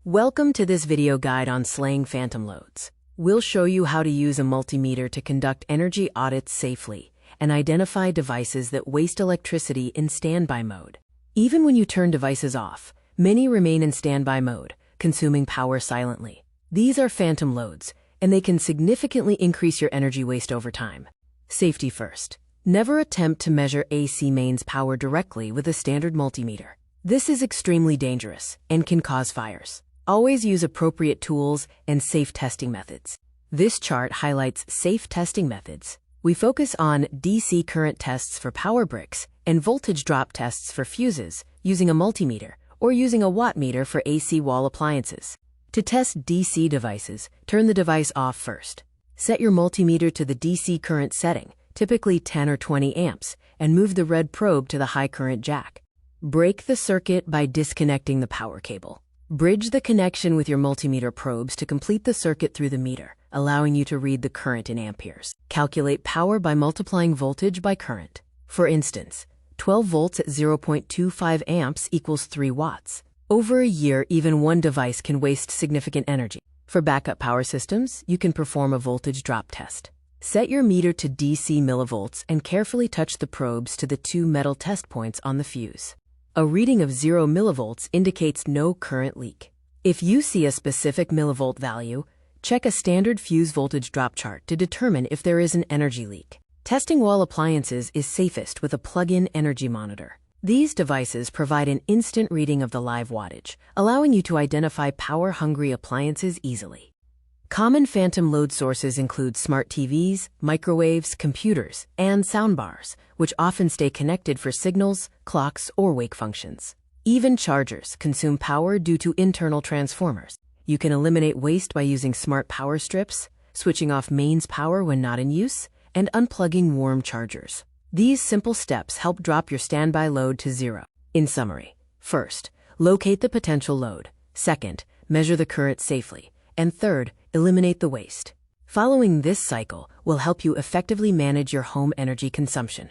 Welcome to this video guide on slaying phantom loads. We'll show you how to use a multimeter to conduct energy audits safely and identify devices that waste electricity in standby mode. Even when you turn devices off, many remain in standby mode, consuming power silently. These are phantom loads, and they can significantly increase your energy waste over time. Safety first. Never attempt to measure AC mains power directly with a standard multimeter. This is extremely dangerous and can cause fires. Always use appropriate tools and safe testing methods. This chart highlights safe testing methods. We focus on DC current tests for power bricks and voltage drop tests for fuses using a multimeter or using a wattmeter for AC wall appliances. To test DC devices, turn the device off first. Set your multimeter to the DC current setting, typically 10 or 20 amps, and move the red probe to the high current jack. Break the circuit by disconnecting the power cable. Bridge the connection with your multimeter probes to complete the circuit through the meter, allowing you to read the current in amperes. Calculate power by multiplying voltage by current. For instance, 12 volts at 0.25 amps equals 3 watts. Over a year, even one device can waste significant energy. For backup power systems, you can perform a voltage drop test. Set your meter to DC millivolts and carefully touch the probes to the two metal test points on the fuse. A reading of 0 millivolts indicates no current leak. If you see a specific millivolt value, check a standard fuse voltage drop chart to determine if there is an energy leak. Testing wall appliances is safest with a plug-in energy monitor. These devices provide an instant reading of the live wattage, allowing you to identify power-hungry appliances easily. Common phantom load sources include smart TVs, microwaves, computers, and soundbars, which often stay connected for signals, clocks, or wake functions. Even chargers consume power due to internal transformers. You can eliminate waste by using smart power strips, switching off mains power when not in use, and unplugging warm chargers. These simple steps help drop your standby load to 0. In summary, first, locate the potential load. Second, measure the current safely. And third, eliminate the waste. Following this cycle will help you effectively manage your home energy consumption.